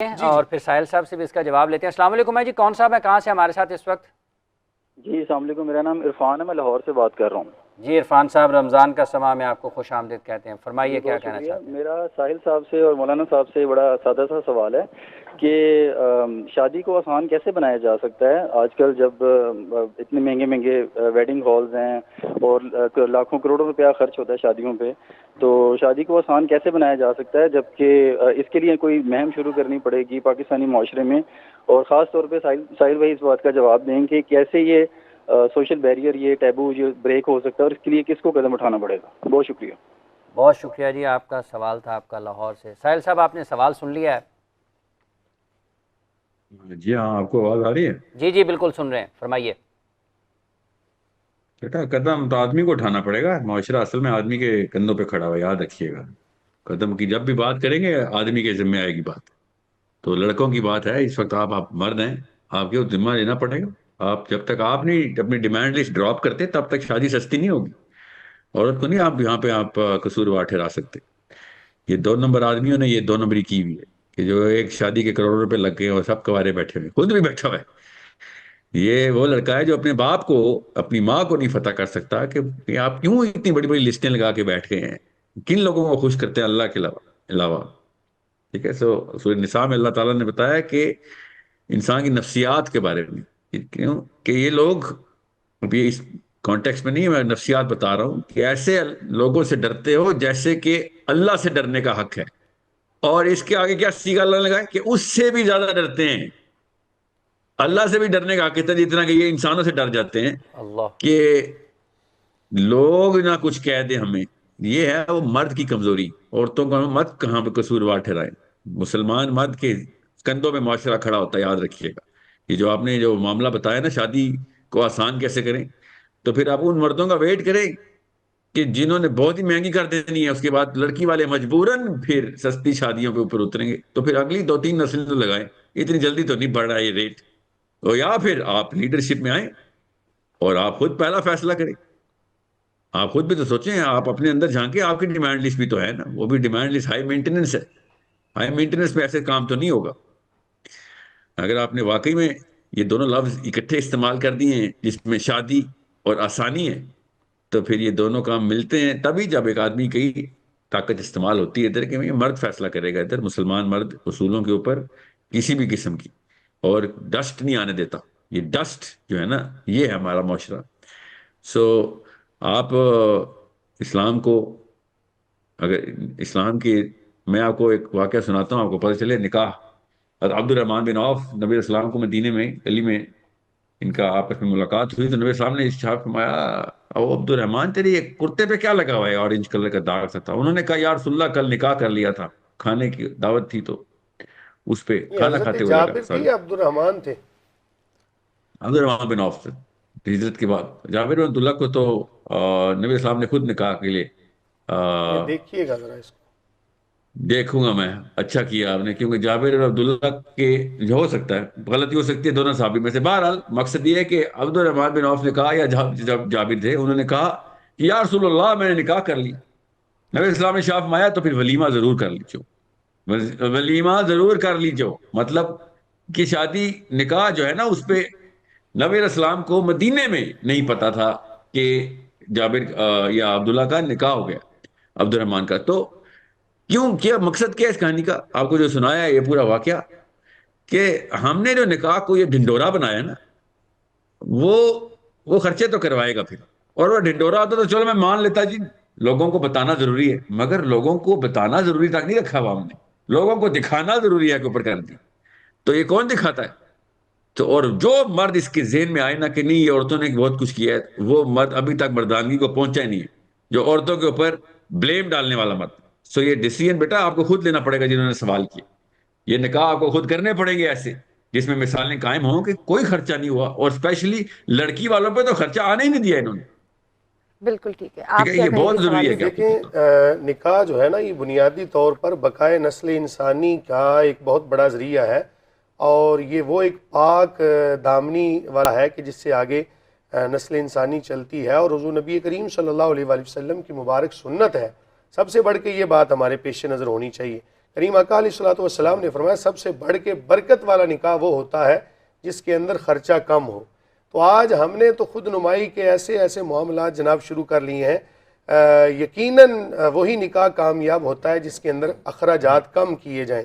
اور پھر ساحل صاحب سے بھی اس کا جواب لیتے ہیں۔ السلام علیکم جی، کون صاحب ہیں، کہاں سے ہمارے ساتھ اس وقت؟ جی السلام علیکم، میرا نام عرفان ہے، میں لاہور سے بات کر رہا ہوں۔ جی عرفان صاحب، رمضان کا سماں میں آپ کو خوش آمدید کہتے ہیں، فرمائیے کیا بہت کہنا شکریہ۔ چاہتے ہیں؟ میرا ساحل صاحب سے اور مولانا صاحب سے بڑا سادہ سا سوال ہے کہ شادی کو آسان کیسے بنایا جا سکتا ہے؟ آج کل جب اتنے مہنگے مہنگے ویڈنگ ہالز ہیں اور لاکھوں کروڑوں روپیہ خرچ ہوتا ہے شادیوں پہ، تو شادی کو آسان کیسے بنایا جا سکتا ہے جبکہ اس کے لیے کوئی مہم شروع کرنی پڑے گی پاکستانی معاشرے میں؟ اور خاص طور پہ ساحل بھائی اس بات کا جواب دیں کہ کیسے یہ سوشل بیریئر، یہ ٹیبو یہ بریک ہو سکتا ہے اور اس کے لیے کس کو قدم اٹھانا پڑے گا؟ بہت شکریہ۔ بہت شکریہ جی، آپ کا سوال تھا آپ کا لاہور سے۔ ساحل صاحب آپ نے سوال سن لیا ہے؟ جی ہاں، آپ کو آواز آ رہی ہے؟ جی جی بالکل سن رہے ہیں، فرمائیے۔ بیٹا قدم تو آدمی کو اٹھانا پڑے گا، معاشرہ اصل میں آدمی کے کندھوں پہ کھڑا ہوا، یاد رکھیے گا۔ قدم کی جب بھی بات کریں گے آدمی کے ذمہ آئے گی بات۔ تو لڑکوں کی بات ہے، اس وقت آپ مرد ہیں، آپ کے ذمہ لینا پڑے گا۔ آپ جب تک آپ نہیں اپنی ڈیمانڈ لسٹ ڈراپ کرتے تب تک شادی سستی نہیں ہوگی۔ عورت کو نہیں آپ یہاں پہ آپ قصوروار ٹھہرا سکتے۔ یہ 2 نمبر آدمیوں نے یہ 2 نمبری کی ہوئی ہے کہ جو ایک شادی کے کروڑوں روپے لگ گئے اور سب کوارے بیٹھے ہوئے، خود بھی بیٹھا ہوا ہے۔ یہ وہ لڑکا ہے جو اپنے باپ کو اپنی ماں کو نہیں فتح کر سکتا کہ آپ کیوں اتنی بڑی بڑی لسٹیں لگا کے بیٹھ گئے ہیں، کن لوگوں کو خوش کرتے ہیں اللہ کے علاوہ۔ ٹھیک ہے، سورہ نساء میں اللہ تعالیٰ نے بتایا کہ انسان کی نفسیات کے بارے میں، کیوں کہ یہ لوگ، ابھی اس کانٹیکس میں نہیں، میں نفسیات بتا رہا ہوں کہ ایسے لوگوں سے ڈرتے ہو جیسے کہ اللہ سے ڈرنے کا حق ہے، اور اس کے آگے کیا سیگا اللہ لگائے کہ اس سے بھی زیادہ ڈرتے ہیں۔ اللہ سے بھی ڈرنے کا حق ہے جتنا کہ یہ انسانوں سے ڈر جاتے ہیں اللہ، کہ لوگ نہ کچھ کہہ دیں ہمیں۔ یہ ہے وہ مرد کی کمزوری، عورتوں کا مت کہاں پہ قصوروار ٹھہرائے۔ مسلمان مرد کے کندھوں میں معاشرہ کھڑا ہوتا ہے، یاد رکھیے گا۔ یہ جو آپ نے جو معاملہ بتایا نا شادی کو آسان کیسے کریں، تو پھر آپ ان مردوں کا ویٹ کریں کہ جنہوں نے بہت ہی مہنگی کر دینی ہے، اس کے بعد لڑکی والے مجبوراً پھر سستی شادیوں کے اوپر اتریں گے، تو پھر اگلی 2-3 نسلیں تو لگائیں۔ اتنی جلدی تو نہیں بڑھ رہا یہ ریٹ، تو یا پھر آپ لیڈرشپ میں آئیں اور آپ خود پہلا فیصلہ کریں۔ آپ خود بھی تو سوچیں، آپ اپنے اندر جھانکیں، آپ کی ڈیمانڈ لسٹ بھی تو ہے نا، وہ بھی ڈیمانڈ لسٹ ہائی مینٹیننس ہے۔ ہائی مینٹیننس میں ایسے کام تو نہیں ہوگا۔ اگر آپ نے واقعی میں یہ دونوں لفظ اکٹھے استعمال کر دیے ہیں جس میں شادی اور آسانی ہے، تو پھر یہ دونوں کام ملتے ہیں تبھی جب ایک آدمی کی طاقت استعمال ہوتی ہے ادھر کہ یہ مرد فیصلہ کرے گا، ادھر مسلمان مرد اصولوں کے اوپر کسی بھی قسم کی اور ڈسٹ نہیں آنے دیتا۔ یہ ڈسٹ جو ہے نا، یہ ہے ہمارا معاشرہ۔ سو آپ اسلام کو، اگر اسلام کی، میں آپ کو ایک واقعہ سناتا ہوں، آپ کو پتہ چلے۔ نکاح عبد الرحمن بن عوف، نبی السلام کو مدینے میں گلی میں ان کا آپس میں ملاقات ہوئی، تو نبی السلام نے ارشاد فرمایا، او عبد الرحمن تیری ایک کرتے پہ کیا لگا ہوا ہے؟ آرنج کلر کا داغ سا تھا۔ انہوں نے کہا یا رسول اللہ کل نکاح کر لیا تھا، کھانے کی دعوت تھی تو اس پہ یہ کھانا حضرت کھاتے ہوئے لگا۔ جابر تھے یا عبد الرحمن تھے؟ عبد الرحمن بن عوف سے ہجرت کے بعد۔ جابر بن عبداللہ کو تو نبی السلام نے خود نکاح کے لیے یہ دیکھیے گا ذرا اس کو۔ دیکھوں گا میں، اچھا کیا آپ نے، کیونکہ جابر اور عبداللہ کے جو ہو سکتا ہے غلطی ہو سکتی ہے دونوں صحابی میں سے۔ بہرحال مقصد یہ ہے کہ عبد الرحمن بن عوف نے کہا، یا جب جابر تھے انہوں نے کہا کہ یا رسول اللہ میں نے نکاح کر لی۔ نبی السلام نے شاف مایا تو پھر ولیمہ ضرور کر لیجو، ولیمہ ضرور کر لیجو، مطلب کہ شادی نکاح جو ہے نا اس پہ نبی علیہ السلام کو مدینے میں نہیں پتا تھا کہ جابر یا عبداللہ کا نکاح ہو گیا، عبد الرحمن کا۔ تو کیوں کیا مقصد کیا اس کہانی کا؟ آپ کو جو سنایا ہے یہ پورا واقعہ، کہ ہم نے جو نکاح کو یہ ڈھنڈورا بنایا نا، وہ خرچے تو کروائے گا پھر، اور وہ ڈھنڈورا ہوتا تو چلو میں مان لیتا جی لوگوں کو بتانا ضروری ہے، مگر لوگوں کو بتانا ضروری تک نہیں رکھا عوام نے، لوگوں کو دکھانا ضروری ہے کہ اوپر کر دی۔ تو یہ کون دکھاتا ہے؟ تو اور جو مرد اس کے ذہن میں آئے نا کہ نہیں یہ عورتوں نے بہت کچھ کیا ہے، وہ مرد ابھی تک مردانگی کو پہنچا ہی نہیں ہے، جو عورتوں کے اوپر بلیم ڈالنے والا مرد۔ سو یہ ڈیسیژن بیٹا آپ کو خود لینا پڑے گا، جنہوں نے سوال کیا یہ نکاح آپ کو خود کرنے پڑیں گے ایسے جس میں مثالیں قائم ہوں کہ کوئی خرچہ نہیں ہوا، اور اسپیشلی لڑکی والوں پہ تو خرچہ آنے ہی نہیں دیا انہوں نے۔ بالکل ٹھیک ہے، ٹھیک آپ ہے، کیا یہ کہیں بہت گے ضروری سوال ہے میں؟ کہ آپ کو دیکھیں نکاح جو ہے نا یہ بنیادی طور پر بقائے نسل انسانی کا ایک بہت بڑا ذریعہ ہے، اور یہ وہ ایک پاک دامنی والا ہے کہ جس سے آگے نسل انسانی چلتی ہے، اور حضور نبی کریم صلی اللہ علیہ وآلہ وسلم کی مبارک سنت ہے۔ سب سے بڑھ کے یہ بات ہمارے پیش نظر ہونی چاہیے کریم آقا علیہ الصلوۃ والسلام نے فرمایا سب سے بڑھ کے برکت والا نکاح وہ ہوتا ہے جس کے اندر خرچہ کم ہو. تو آج ہم نے تو خود نمائی کے ایسے ایسے معاملات جناب شروع کر لیے ہیں. یقیناً وہی نکاح کامیاب ہوتا ہے جس کے اندر اخراجات کم کیے جائیں.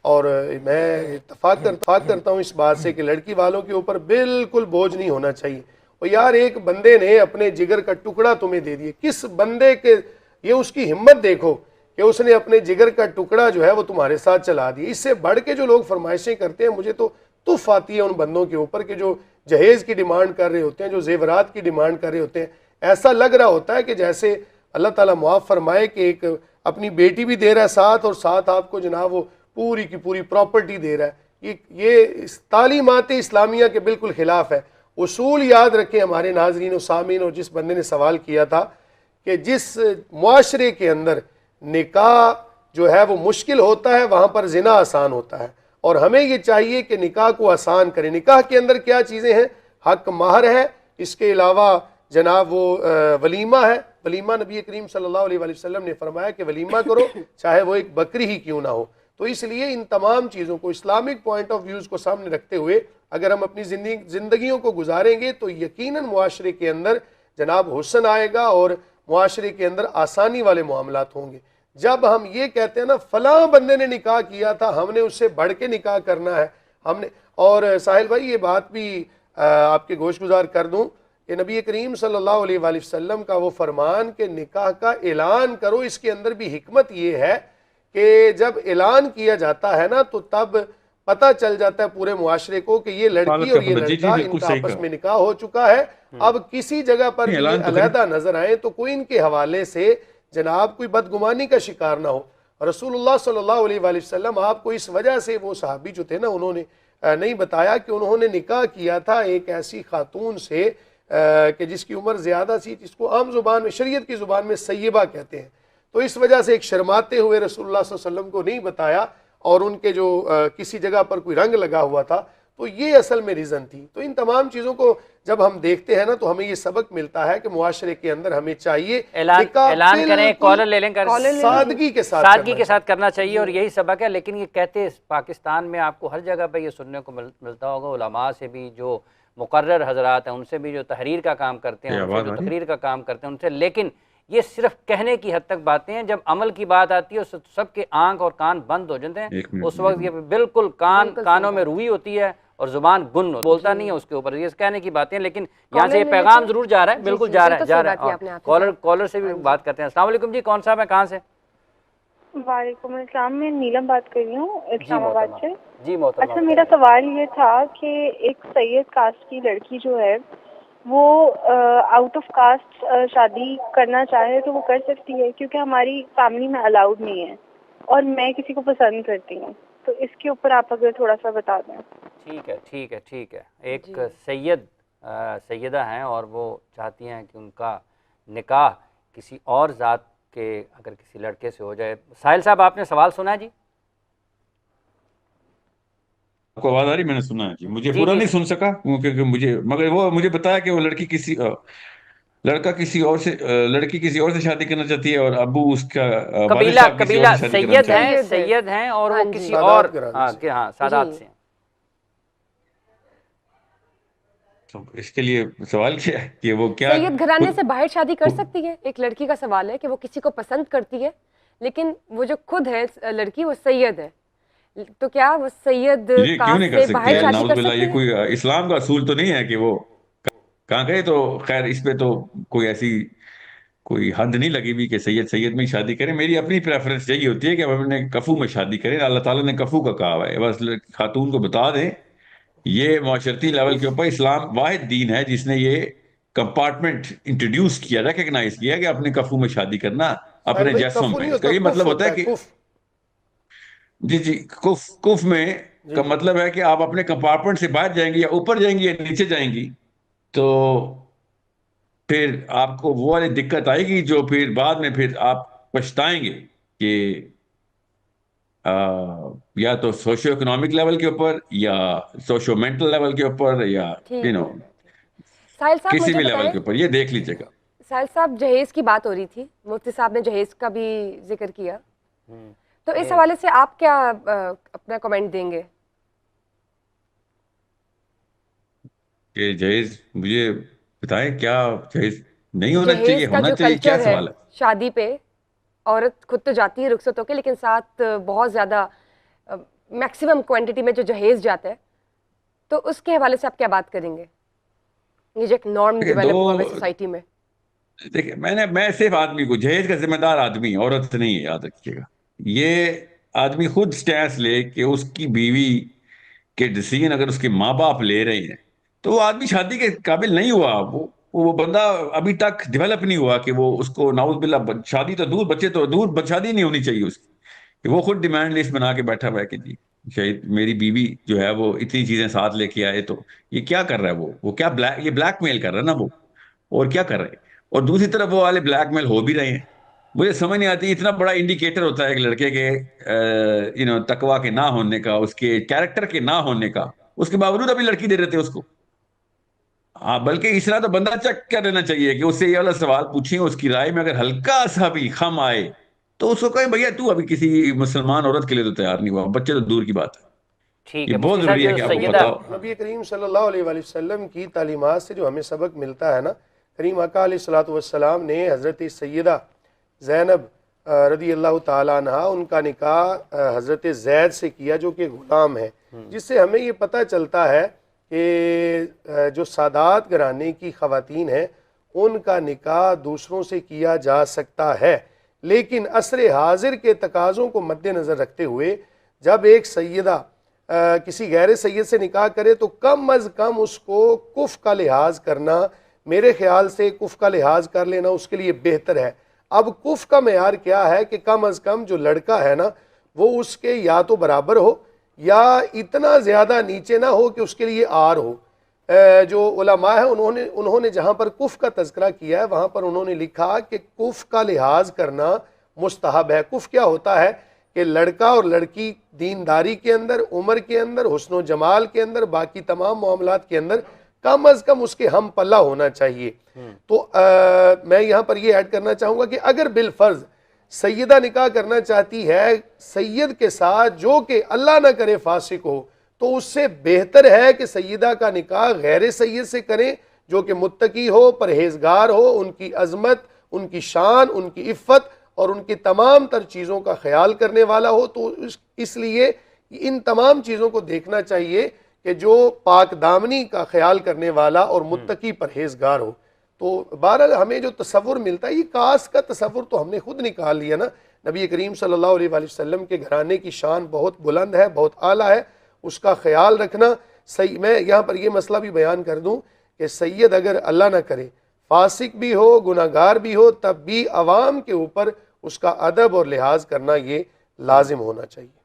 اور میں اتفاق کرتا ہوں اس بات سے کہ لڑکی والوں کے اوپر بالکل بوجھ نہیں ہونا چاہیے. اور یار ایک بندے نے اپنے جگر کا ٹکڑا تمہیں دے دیا, کس بندے کے یہ اس کی ہمت دیکھو کہ اس نے اپنے جگر کا ٹکڑا جو ہے وہ تمہارے ساتھ چلا دیا. اس سے بڑھ کے جو لوگ فرمائشیں کرتے ہیں مجھے تو تف آتی ہے ان بندوں کے اوپر کہ جو جہیز کی ڈیمانڈ کر رہے ہوتے ہیں, جو زیورات کی ڈیمانڈ کر رہے ہوتے ہیں. ایسا لگ رہا ہوتا ہے کہ جیسے اللہ تعالیٰ معاف فرمائے کہ ایک اپنی بیٹی بھی دے رہا ہے ساتھ, اور ساتھ آپ کو جناب وہ پوری کی پوری پراپرٹی دے رہا ہے. یہ تعلیمات اسلامیہ کے بالکل خلاف ہے. اصول یاد رکھیں ہمارے ناظرین و سامعین, اور جس بندے نے سوال کیا تھا کہ جس معاشرے کے اندر نکاح جو ہے وہ مشکل ہوتا ہے وہاں پر زنا آسان ہوتا ہے. اور ہمیں یہ چاہیے کہ نکاح کو آسان کریں. نکاح کے اندر کیا چیزیں ہیں؟ حق مہر ہے, اس کے علاوہ جناب وہ ولیمہ ہے. ولیمہ نبی کریم صلی اللہ علیہ وآلہ وسلم نے فرمایا کہ ولیمہ کرو چاہے وہ ایک بکری ہی کیوں نہ ہو. تو اس لیے ان تمام چیزوں کو اسلامک پوائنٹ آف ویوز کو سامنے رکھتے ہوئے اگر ہم اپنی زندگیوں کو گزاریں گے تو یقیناً معاشرے کے اندر جناب حسن آئے گا اور معاشرے کے اندر آسانی والے معاملات ہوں گے. جب ہم یہ کہتے ہیں نا فلاں بندے نے نکاح کیا تھا ہم نے اس سے بڑھ کے نکاح کرنا ہے ہم نے. اور ساحل بھائی یہ بات بھی آپ کے گوش گزار کر دوں کہ نبی کریم صلی اللہ علیہ وآلہ وسلم کا وہ فرمان کہ نکاح کا اعلان کرو, اس کے اندر بھی حکمت یہ ہے کہ جب اعلان کیا جاتا ہے نا تو تب پتہ چل جاتا ہے پورے معاشرے کو کہ یہ لڑکی اور یہ لڑکا ان کا آپس میں نکاح ہو چکا ہے. اب کسی جگہ پر بھی علیحدہ نظر آئیں تو کوئی ان کے حوالے سے جناب کوئی بدگمانی کا شکار نہ ہو. رسول اللہ صلی اللہ علیہ وآلہ وسلم آپ کو اس وجہ سے وہ صحابی جو تھے نا انہوں نے نہیں بتایا کہ انہوں نے نکاح کیا تھا ایک ایسی خاتون سے کہ جس کی عمر زیادہ سی, جس کو عام زبان میں شریعت کی زبان میں سیبہ کہتے ہیں. تو اس وجہ سے ایک شرماتے ہوئے رسول اللہ صلی اللہ علیہ وسلم کو نہیں بتایا, اور ان کے جو کسی جگہ پر کوئی رنگ لگا ہوا تھا, تو یہ اصل میں ریزن تھی. تو ان تمام چیزوں کو جب ہم دیکھتے ہیں نا تو ہمیں یہ سبق ملتا ہے کہ معاشرے کے اندر ہمیں چاہیے اعلان کریں, کالر لے لیں, سادگی کے ساتھ کرنا چاہیے, اور یہی سبق ہے. لیکن یہ کہتے پاکستان میں آپ کو ہر جگہ پہ یہ سننے کو ملتا ہوگا, علماء سے بھی جو مقرر حضرات ہیں ان سے بھی جو تحریر کا کام کرتے ہیں, ان سے جو تقریر کا کام کرتے ہیں ان سے, لیکن یہ صرف کہنے کی حد تک باتیں ہیں. جب عمل کی بات آتی ہے سب کے آنکھ اور کان بند ہو جاتے ہیں. اس وقت یہ بالکل کانوں میں روئی ہوتی ہے اور زبان گن بولتا نہیں ہے اس کے اوپر. یہ کہنے کی باتیں, لیکن یہاں سے یہ پیغام ضرور جا رہا ہے, بالکل جا رہا ہے. کالر سے بھی بات کرتے ہیں. السلام علیکم جی, کون صاحب ہیں, کہاں سے؟ وعلیکم السلام, میں نیلم بات کر رہی ہوں اسلام آباد سے. جی محترمہ. اچھا, میرا سوال یہ تھا کہ ایک سید کاسٹ کی لڑکی جو ہے وہ آؤٹ آف کاسٹ شادی کرنا چاہے تو وہ کر سکتی ہے, کیونکہ ہماری فیملی میں الاؤڈ نہیں ہے اور میں کسی کو پسند کرتی ہوں, تو اس کے اوپر آپ اگر تھوڑا سا بتا دیں. ٹھیک ہے. ایک سیدہ ہیں اور وہ چاہتی ہیں کہ ان کا نکاح کسی اور ذات کے اگر کسی لڑکے سے ہو جائے. ساحل صاحب آپ نے سوال سنا ہے جی؟ آپ کو آواز آ رہی؟ میں نے سنا ہے جی, مجھے پورا نہیں سن سکا کیونکہ مگر وہ مجھے بتایا کہ وہ لڑکی کسی اور سے شادی کرنا چاہتی ہے اور ابو اس کا قبیلہ سید ہیں اور وہ کسی اور سادات سے ہیں. اس کے لیے سوال کیا ہے کہ وہ کیا سید گھرانے سے باہر شادی کر سکتی ہے؟ ایک لڑکی کا سوال ہے کہ وہ کسی کو پسند کرتی ہے لیکن وہ جو خود ہے لڑکی وہ سید ہے, تو کیا وہ سید کیوں نہیں کر باہر سکتی؟ شادی کر باللہ, سکتی یہ ہے؟ کوئی اسلام کا اصول تو نہیں ہے کہ وہ کہاں گئے. تو خیر اس پہ تو کوئی حد نہیں لگی ہوئی کہ سید میں شادی کریں. میری اپنی پریفرنس یہی ہوتی ہے کہ ہم اپنے کفو میں شادی کریں. اللہ تعالیٰ نے کفو کا کہا ہے, بس خاتون کو بتا دیں. یہ معاشرتی لیول کے اوپر اسلام واحد دین ہے جس نے یہ کمپارٹمنٹ انٹروڈیوس کیا, ریکگنائز کیا کہ اپنے کفو میں شادی کرنا اپنے جسم میں. اس کا یہ مطلب ہوتا ہے کہ جی کف میں کا مطلب ہے کہ آپ اپنے کمپارٹمنٹ سے باہر جائیں گی یا اوپر جائیں گی یا نیچے جائیں گی تو پھر آپ کو وہ والی دقت آئے گی جو پھر بعد میں پھر آپ پچھتائیں گے کہ یا تو سوشو اکنامک لیول کے اوپر یا سوشو مینٹل لیول کے اوپر یا کسی بھی لیول کے اوپر. یہ دیکھ لیجیے گا. ساحل صاحب, جہیز کی بات ہو رہی تھی, مفتی صاحب نے جہیز کا بھی ذکر کیا, تو اس حوالے سے آپ کیا اپنا کمنٹ دیں گے؟ کہ جہیز مجھے بتائیں کیا جہیز نہیں ہونا چاہیے، جہیز کا ہونا جو چاہیے، کیا کلچر ہے سوال ہے؟ شادی پہ، عورت خود تو جاتی ہے رخصت ہو کے، لیکن ساتھ بہت زیادہ میکسیمم کوانٹٹی میں جو جہیز جاتا ہے، تو اس کے حوالے سے آپ کیا بات کریں گے؟ یہ جو ایک نارم ڈیولپ ہوا ہے سوسائٹی میں. دیکھیں میں صرف آدمی کو، جہیز کا ذمہ دار آدمی، عورت نہیں ہے، یاد رکھیے گا. یہ آدمی خود سٹینس لے کہ اس کی بیوی کے ڈیسیژن اگر اس کے ماں باپ لے رہے ہیں تو وہ آدمی شادی کے قابل نہیں ہوا. وہ بندہ ابھی تک ڈیولپ نہیں ہوا کہ وہ اس کو نعوذ باللہ، شادی تو دور، بچے تو دور، شادی نہیں ہونی چاہیے اس کی، کہ وہ خود ڈیمانڈ لسٹ بنا کے بیٹھا ہوا ہے کہ جی شاید میری بیوی جو ہے وہ اتنی چیزیں ساتھ لے کے آئے. تو یہ کیا کر رہا ہے؟ وہ کیا یہ بلیک میل کر رہا ہے نا وہ، اور کیا کر رہے ہیں. اور دوسری طرف وہ والے بلیک میل ہو بھی رہے ہیں. مجھے سمجھ نہیں آتی، اتنا بڑا انڈیکیٹر ہوتا ہے ایک لڑکے کے تقویٰ کے نہ ہونے کا، اس کے کیریکٹر کے نہ ہونے کا، اس کے باوجود ابھی لڑکی دے رہے تھے اس کو. ہاں، بلکہ اس طرح تو بندہ چیک کر لینا چاہیے کہ اس سے یہ والا سوال پوچھیں، اس کی رائے میں اگر ہلکا سا بھی خم آئے تو اس کو کہیں بھیا تو ابھی کسی مسلمان عورت کے لیے تو تیار نہیں ہوا، بچے تو دور کی بات ہے. ٹھیک یہ ہے بہت مفتی صاحب، ضروری ہے جو کہ آپ کو سیدہ پتا ہو. نبی کریم صلی اللہ علیہ وآلہ وسلم کی تعلیمات سے جو ہمیں سبق ملتا ہے نا، کریم آقا علیہ الصلوۃ والسلام نے حضرت سیدہ زینب رضی اللہ تعالیٰ عنہ، ان کا نکاح حضرت زید سے کیا جو کہ غلام ہے، جس سے ہمیں یہ پتہ چلتا ہے کہ جو سادات گھرانے کی خواتین ہیں ان کا نکاح دوسروں سے کیا جا سکتا ہے، لیکن عصر حاضر کے تقاضوں کو مد نظر رکھتے ہوئے جب ایک سیدہ کسی غیر سید سے نکاح کرے تو کم از کم اس کو کف کا لحاظ کرنا، میرے خیال سے کف کا لحاظ کر لینا اس کے لیے بہتر ہے. اب کف کا معیار کیا ہے کہ کم از کم جو لڑکا ہے نا وہ اس کے یا تو برابر ہو یا اتنا زیادہ نیچے نہ ہو کہ اس کے لیے آر ہو. جو علماء ہیں انہوں نے جہاں پر کف کا تذکرہ کیا ہے وہاں پر انہوں نے لکھا کہ کف کا لحاظ کرنا مستحب ہے. کف کیا ہوتا ہے کہ لڑکا اور لڑکی دینداری کے اندر، عمر کے اندر، حسن و جمال کے اندر، باقی تمام معاملات کے اندر کم از کم اس کے ہم پلہ ہونا چاہیے. تو میں یہاں پر یہ ایڈ کرنا چاہوں گا کہ اگر بالفرض سیدہ نکاح کرنا چاہتی ہے سید کے ساتھ جو کہ اللہ نہ کرے فاسق ہو، تو اس سے بہتر ہے کہ سیدہ کا نکاح غیر سید سے کریں جو کہ متقی ہو، پرہیزگار ہو، ان کی عظمت، ان کی شان، ان کی عفت اور ان کی تمام تر چیزوں کا خیال کرنے والا ہو. تو اس لیے ان تمام چیزوں کو دیکھنا چاہیے کہ جو پاک دامنی کا خیال کرنے والا اور متقی پرہیزگار ہو. تو بہرحال ہمیں جو تصور ملتا ہے، یہ کاسٹ کا تصور تو ہم نے خود نکال لیا نا. نبی کریم صلی اللہ علیہ وآلہ وسلم کے گھرانے کی شان بہت بلند ہے، بہت اعلیٰ ہے، اس کا خیال رکھنا. میں یہاں پر یہ مسئلہ بھی بیان کر دوں کہ سید اگر اللہ نہ کرے فاسق بھی ہو، گناہگار بھی ہو، تب بھی عوام کے اوپر اس کا ادب اور لحاظ کرنا یہ لازم ہونا چاہیے.